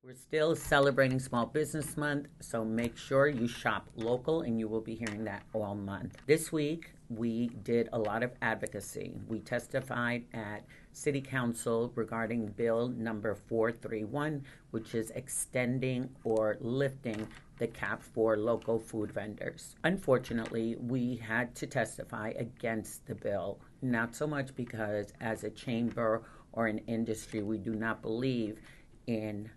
We're still celebrating Small Business Month, so make sure you shop local, and you will be hearing that all month. This week, we did a lot of advocacy. We testified at City Council regarding Bill number 431, which is extending or lifting the cap for local food vendors. Unfortunately, we had to testify against the bill, not so much because as a chamber or an industry, we do not believe in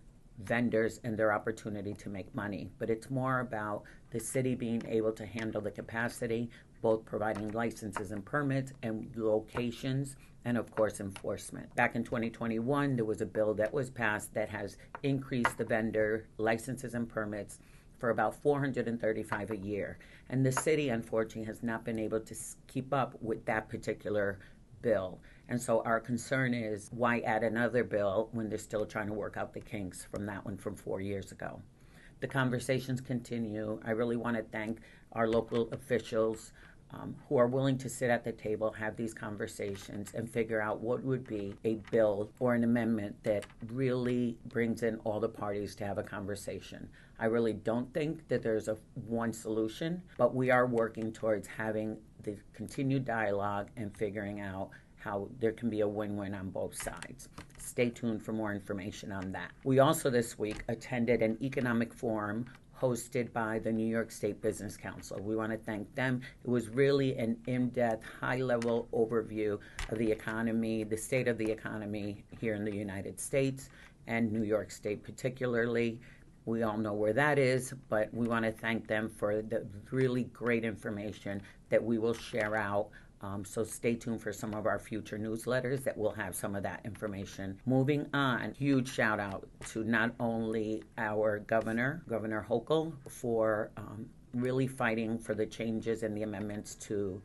vendors and their opportunity to make money, but it's more about the city being able to handle the capacity, both providing licenses and permits and locations, and of course enforcement. Back in 2021, there was a bill that was passed that has increased the vendor licenses and permits for about 435 a year, and the city unfortunately has not been able to keep up with that particular bill. And so our concern is, why add another bill when they're still trying to work out the kinks from that one from 4 years ago? The conversations continue. I really want to thank our local officials who are willing to sit at the table, have these conversations, and figure out what would be a bill or an amendment that really brings in all the parties to have a conversation. I really don't think that there's a one solution, but we are working towards having the continued dialogue and figuring out how there can be a win-win on both sides. Stay tuned for more information on that. We also this week attended an economic forum hosted by the New York State Business Council. We want to thank them. It was really an in-depth, high-level overview of the economy, the state of the economy here in the United States and New York State particularly. We all know where that is, but we want to thank them for the really great information that we will share out. So stay tuned for some of our future newsletters that will have some of that information. Moving on, huge shout out to not only our Governor Hochul, for really fighting for the changes and the amendments to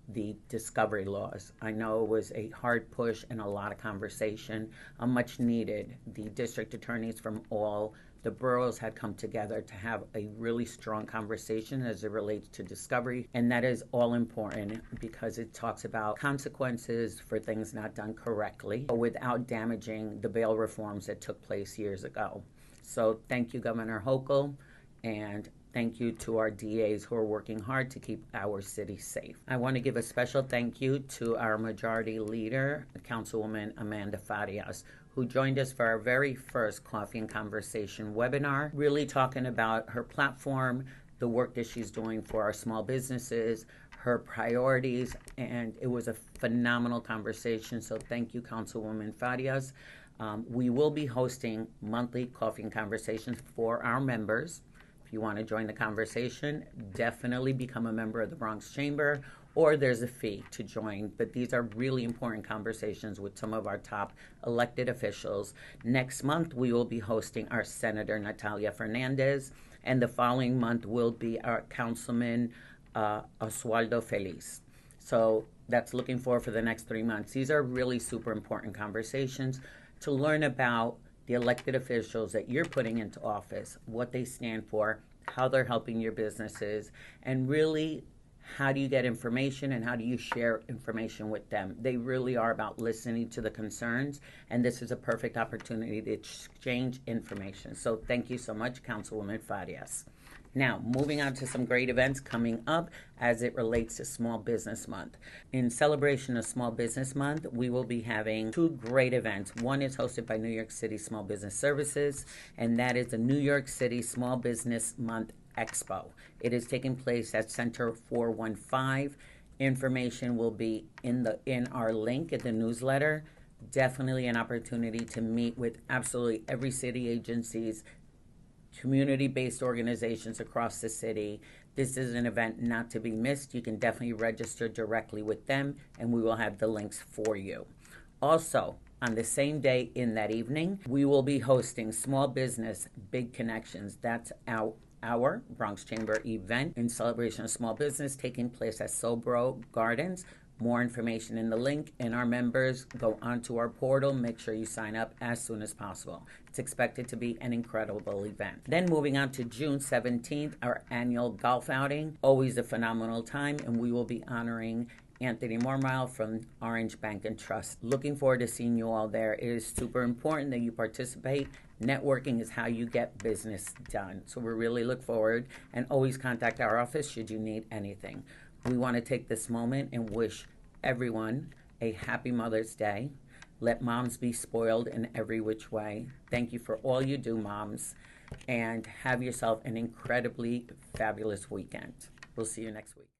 the discovery laws. I know it was a hard push and a lot of conversation, much needed. The district attorneys from all the boroughs had come together to have a really strong conversation as it relates to discovery, and that is all important because it talks about consequences for things not done correctly without damaging the bail reforms that took place years ago. So thank you, Governor Hochul, and thank you to our DAs who are working hard to keep our city safe. I want to give a special thank you to our majority leader, Councilwoman Amanda Farias, who joined us for our very first Coffee and Conversation webinar, really talking about her platform, the work that she's doing for our small businesses, her priorities, and it was a phenomenal conversation. So thank you, Councilwoman Farias. We will be hosting monthly Coffee and Conversations for our members. If you want to join the conversation, definitely become a member of the Bronx Chamber, or there's a fee to join. But these are really important conversations with some of our top elected officials. Next month, we will be hosting our Senator Natalia Fernandez, and the following month will be our Councilman Oswaldo Feliz. So that's looking forward for the next 3 months. These are really super important conversations to learn about the elected officials that you're putting into office, what they stand for, how they're helping your businesses, and really how do you get information and how do you share information with them. They really are about listening to the concerns, and this is a perfect opportunity to exchange information. So thank you so much, Councilwoman Farias. Now, moving on to some great events coming up as it relates to Small Business Month. In celebration of Small Business Month, we will be having 2 great events. One is hosted by New York City Small Business Services, and that is the New York City Small Business Month Expo. It is taking place at Center 415. Information will be in our link in the newsletter. Definitely an opportunity to meet with absolutely every city agencies, community-based organizations across the city. This is an event not to be missed. You can definitely register directly with them, and we will have the links for you. Also, on the same day in that evening, we will be hosting Small Business Big Connections. That's our Bronx Chamber event in celebration of small business taking place at Sobro Gardens. More information in the link, and our members go onto our portal. Make sure you sign up as soon as possible. It's expected to be an incredible event. Then moving on to June 17th, our annual golf outing. Always a phenomenal time, and we will be honoring Anthony Mormile from Orange Bank and Trust. Looking forward to seeing you all there. It is super important that you participate. Networking is how you get business done. So we really look forward, and always contact our office should you need anything. We want to take this moment and wish everyone a happy Mother's Day. Let moms be spoiled in every which way. Thank you for all you do, moms, and have yourself an incredibly fabulous weekend. We'll see you next week.